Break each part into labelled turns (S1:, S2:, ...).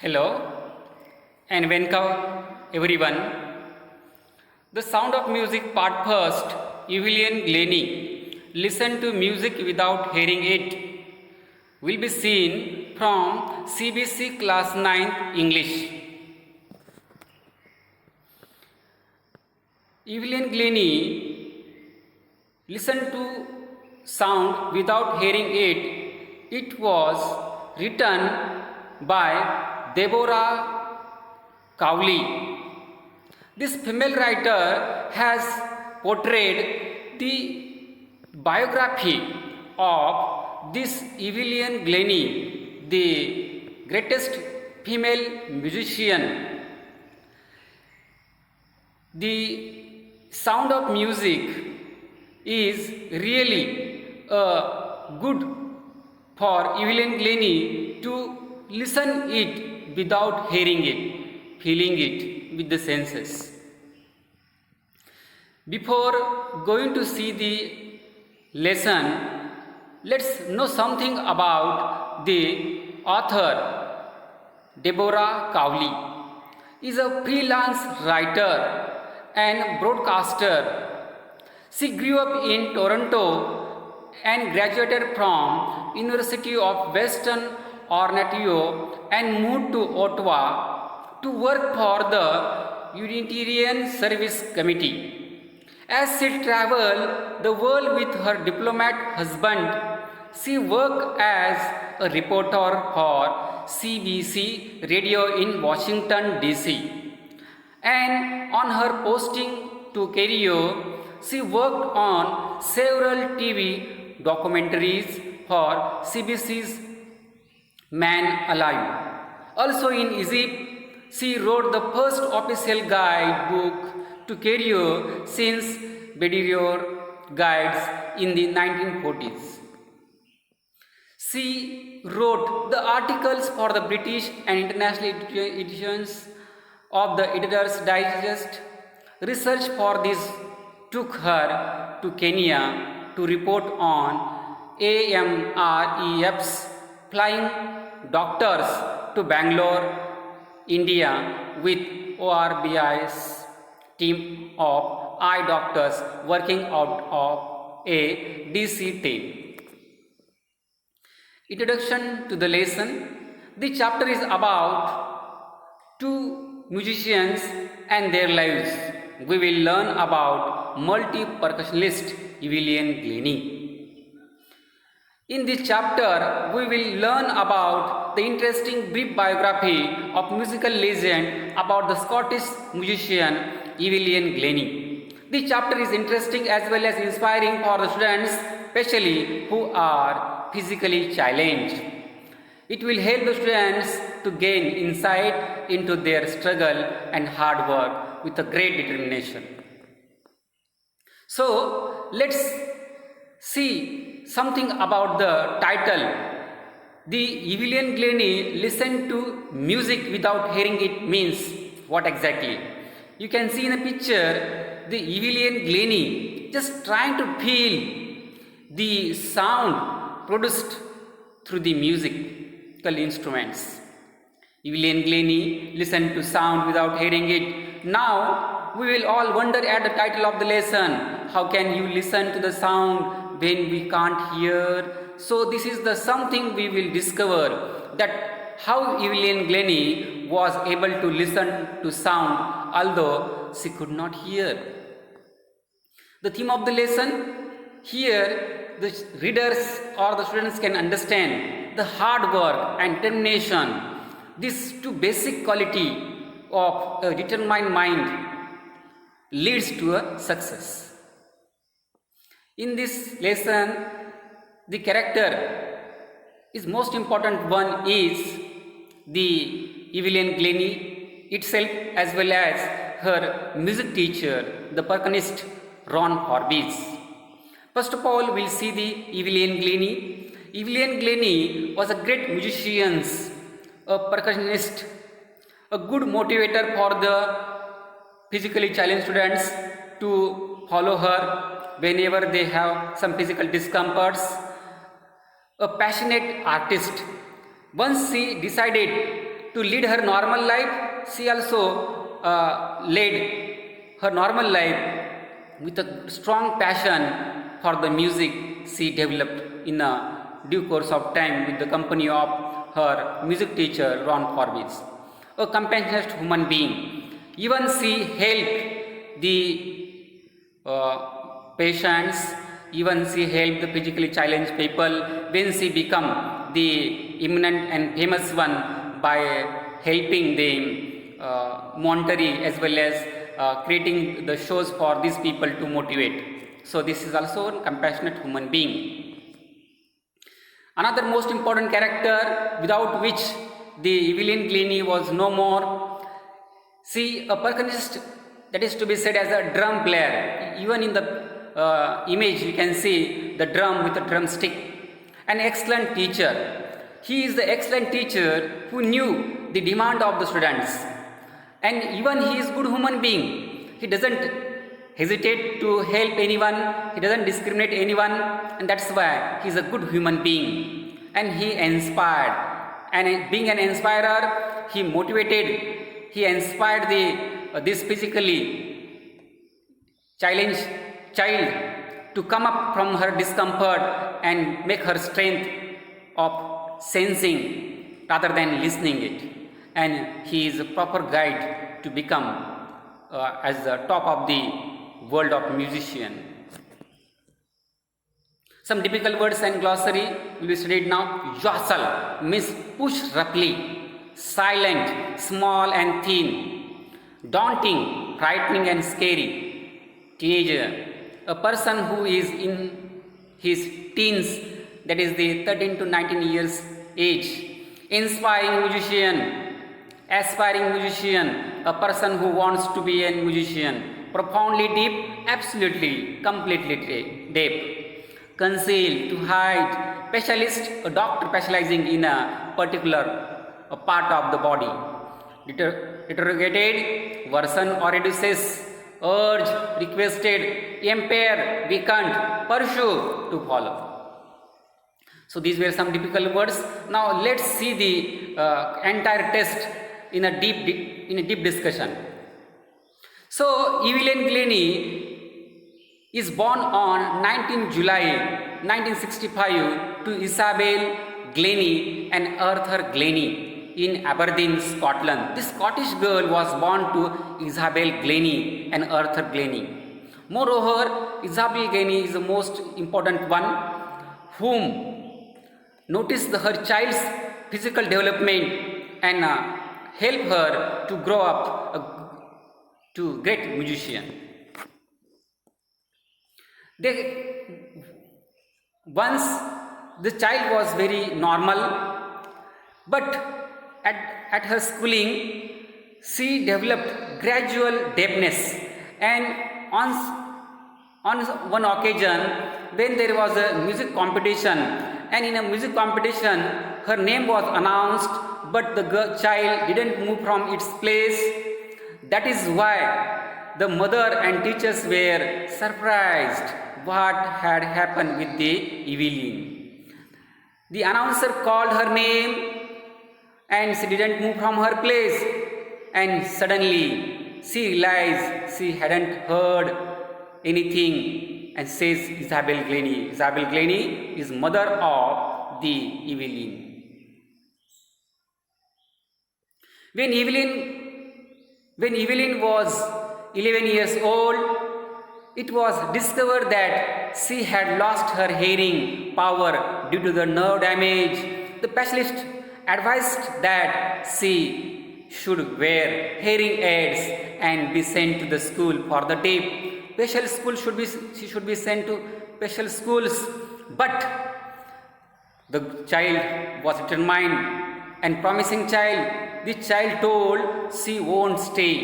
S1: Hello and welcome everyone. The Sound of Music Part First, Evelyn Glenny. Listen to music without hearing it. Will be seen from CBC Class 9 English. Evelyn Glenny. Listen to sound without hearing it. It was written by Deborah Cowley. This female writer has portrayed the biography of this Evelyn Glenny, the greatest female musician. The Sound of Music is really good for Evelyn Glenny to listen it without hearing it, feeling it with the senses. Before going to see the lesson, let's know something about the author. Deborah Cowley is a freelance writer and broadcaster. She grew up in Toronto and graduated from University of Western Ontario and moved to Ottawa to work for the Unitarian Service Committee. As she traveled the world with her diplomat husband, she worked as a reporter for CBC Radio in Washington, D.C. And on her posting to Cairo, she worked on several TV documentaries for CBC's Man Alive. Also in Egypt, she wrote the first official guidebook to Cairo since Bedouin guides in the 1940s. She wrote the articles for the British and international editions of the Editor's Digest. Research for this took her to Kenya to report on AMREF's flying doctors to Bangalore, India with Orbeez team of eye doctors working out of a DC-10. Introduction to the lesson. The chapter is about two musicians and their lives. We will learn about multi-percussionist Willian Glennie. In this chapter, we will learn about the interesting brief biography of musical legend about the Scottish musician Evelyn Glenny. This chapter is interesting as well as inspiring for the students, especially who are physically challenged. It will help the students to gain insight into their struggle and hard work with a great determination. So, let's see something about the title. The Evelyn Glenny listen to music without hearing it means what exactly? You can see in the picture the Evelyn Glenny just trying to feel the sound produced through the musical instruments. Evelyn Glenny listen to sound without hearing it. Now we will all wonder at the title of the lesson, how can you listen to the sound when we can't hear? So this is the something we will discover, that how Evelyn Glenny was able to listen to sound although she could not hear. The theme of the lesson here, the readers or the students can understand the hard work and determination. These two basic quality of a determined mind leads to a success. In this lesson, the character is most important one is the Evelyn Glenny itself as well as her music teacher, the percussionist Juan Forbes. First of all, we'll see the Evelyn Glenny. Evelyn Glenny was a great musician, a percussionist, a good motivator for the physically challenged students to follow her whenever they have some physical discomforts. A passionate artist. Once she decided to lead her normal life, she also led her normal life with a strong passion for the music she developed in a due course of time with the company of her music teacher Juan Forbes, a compassionate human being. Even she helped the patients, even she helped the physically challenged people when she became the eminent and famous one by helping the monetary as well as creating the shows for these people to motivate. So this is also a compassionate human being. Another most important character without which the Evelyn Glenny was no more. See, a percussionist, that is to be said as a drum player. Even in the image you can see the drum with a drumstick. An excellent teacher. He is the excellent teacher who knew the demand of the students. And even he is a good human being. He doesn't hesitate to help anyone. He doesn't discriminate anyone. And that's why he is a good human being. And he inspired. And being an inspirer, he motivated, he inspired this physically challenged child to come up from her discomfort and make her strength of sensing rather than listening it. And he is a proper guide to become as the top of the world of musician. Some typical words and glossary will be studied now. Jostle means push roughly, silent, small and thin, daunting, frightening and scary. Teenager, a person who is in his teens, that is the 13 to 19 years age. Inspiring musician, aspiring musician, a person who wants to be a musician. Profoundly deep, absolutely, completely deep. Conceal, to hide. Specialist, a doctor specializing in a particular part of the body. Interrogated, worsen or reduces. Urge, requested, impair, weakened, pursue, to follow. So these were some typical words. Now let's see the entire test in a deep discussion. So Evelyn Glenny is born on 19 July 1965 to Isabel Glenny and Arthur Glenny in Aberdeen, Scotland. This Scottish girl was born to Isabel Glenny and Arthur Glenny. Moreover, Isabel Glenny is the most important one, whom noticed her child's physical development and help her to grow up to great musician. Once the child was very normal, but at her schooling she developed gradual deafness, and on one occasion when there was a music competition, and in a music competition her name was announced, but the child didn't move from its place. That is why the mother and teachers were surprised what had happened with the Evelyn. The announcer called her name and she didn't move from her place, and suddenly she realized she hadn't heard anything and says Isabel Glenny. Isabel Glenny is mother of the Evelyn. When Evelyn was 11 years old, it was discovered that she had lost her hearing power due to the nerve damage. The specialist advised that she should wear hearing aids and be sent to the school for the deaf. She should be sent to special schools, but the child was determined and promising child. The child told she won't stay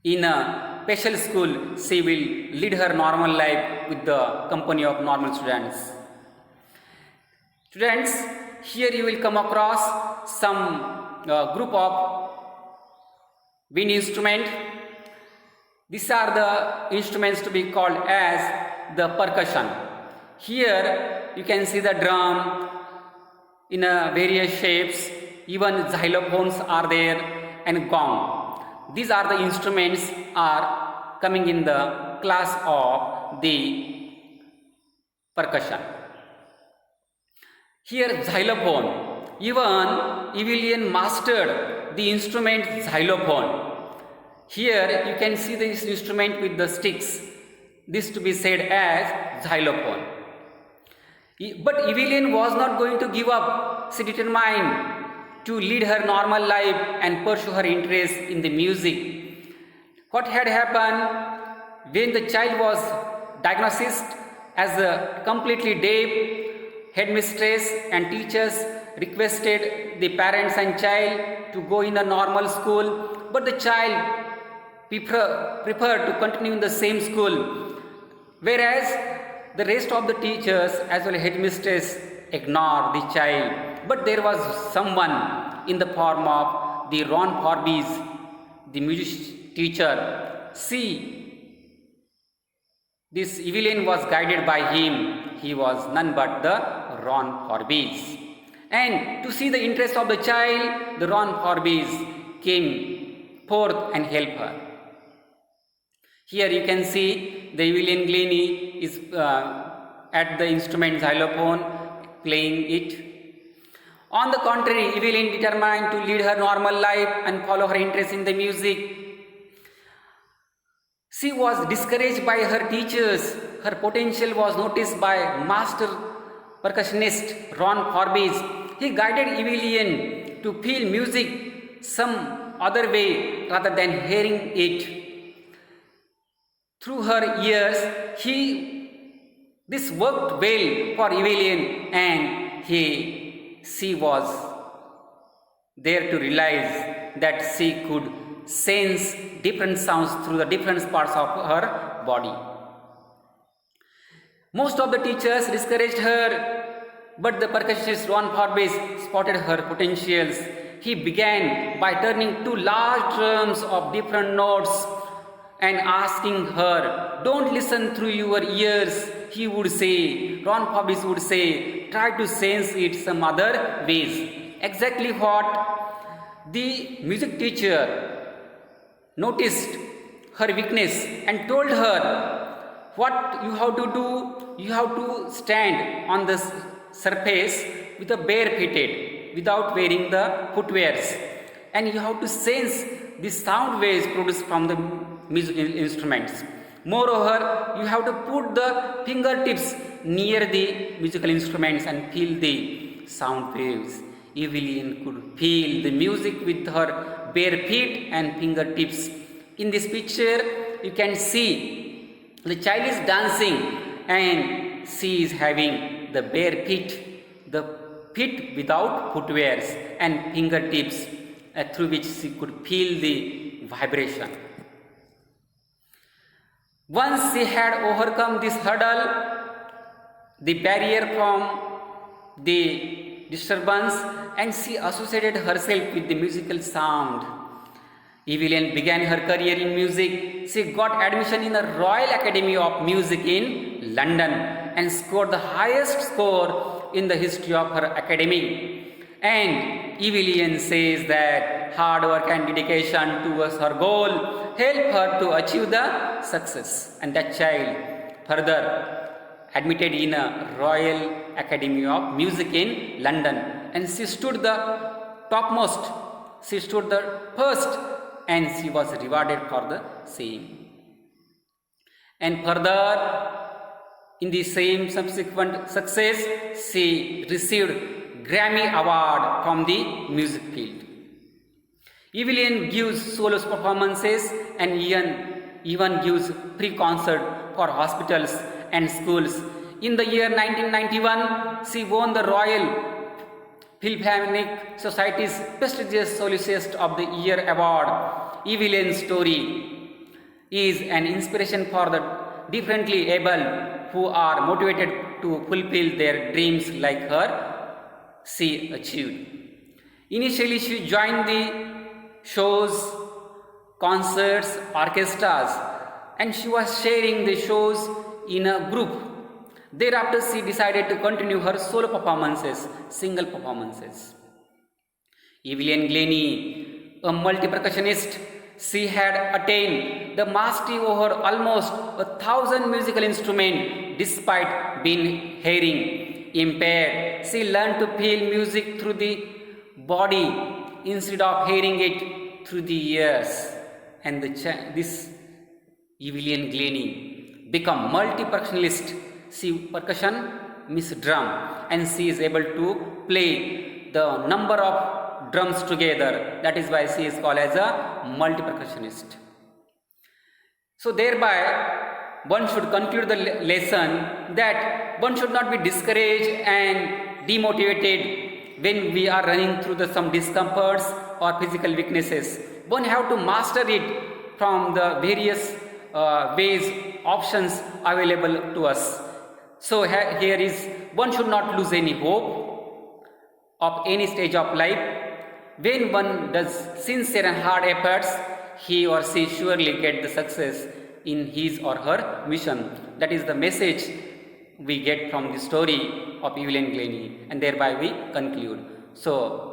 S1: in a special school. She will lead her normal life with the company of normal students. Students, here you will come across some group of wind instrument. These are the instruments to be called as the percussion. Here you can see the drum in various shapes, even xylophones are there, and gong. These are the instruments are coming in the class of the percussion. Here xylophone, even Evelyn mastered the instrument xylophone. Here you can see this instrument with the sticks. This to be said as xylophone. But Evelyn was not going to give up. She determined to lead her normal life and pursue her interest in the music. What had happened when the child was diagnosed as a completely deaf, headmistress and teachers requested the parents and child to go in a normal school, but the child preferred to continue in the same school, whereas the rest of the teachers as well as headmistress ignored the child. But there was someone in the form of the Juan Forbes, the music teacher. This Evelyn was guided by him. He was none but the Juan Forbes. And to see the interest of the child, the Juan Forbes came forth and helped her. Here you can see the Willian Glennie is at the instrument xylophone playing it. On the contrary, Evelyn determined to lead her normal life and follow her interest in the music. She was discouraged by her teachers. Her potential was noticed by master percussionist Juan Forbes. He guided Evelyn to feel music some other way rather than hearing it. Through her years, this worked well for Evelyn, and she was there to realize that she could sense different sounds through the different parts of her body. Most of the teachers discouraged her, but the percussionist Juan Forbes spotted her potentials. He began by turning two large drums of different notes and asking her, "Don't listen through your ears," he would say. Juan Forbes would say, "Try to sense it some other ways." Exactly what the music teacher noticed her weakness and told her what you have to do. You have to stand on the surface with a barefooted without wearing the footwears, and you have to sense the sound waves produced from the musical instruments. Moreover, you have to put the fingertips near the musical instruments and feel the sound waves. Evelyn could feel the music with her bare feet and fingertips. In this picture, you can see the child is dancing and she is having the bare feet, the feet without footwears and fingertips through which she could feel the vibration. Once she had overcome this hurdle, the barrier from the disturbance, and she associated herself with the musical sound, Evelyn began her career in music. She got admission in the Royal Academy of Music in London and scored the highest score in the history of her academy. And Evelyn says that hard work and dedication towards her goal helped her to achieve the success. And that child further admitted in a Royal Academy of Music in London. And she stood the topmost. She stood the first, and she was rewarded for the same. And further, in the same subsequent success, she received Grammy Award from the music field. Evelyn gives solo performances and even gives free concert for hospitals and schools. In the year 1991, she won the Royal Philharmonic Society's prestigious Soloist of the Year award. Evelyn's story is an inspiration for the differently able who are motivated to fulfill their dreams like her. She achieved. Initially, she joined the shows, concerts, orchestras, and she was sharing the shows in a group. Thereafter, she decided to continue her solo performances, single performances. Evelyn Glenny, a multi-percussionist, she had attained the mastery over almost 1,000 musical instruments despite being hearing impaired. She learned to feel music through the body instead of hearing it through the ears. And this Evelyn Glenny become multi-percussionist. She percussion means drum, and she is able to play the number of drums together. That is why she is called as a multi-percussionist. So thereby one should conclude the lesson that one should not be discouraged and demotivated when we are running through some discomforts or physical weaknesses. One have to master it from the various ways, options available to us. So here is, one should not lose any hope of any stage of life. When one does sincere and hard efforts, he or she surely get the success in his or her mission. That is the message we get from the story of Evelyn Glenny, and thereby we conclude. So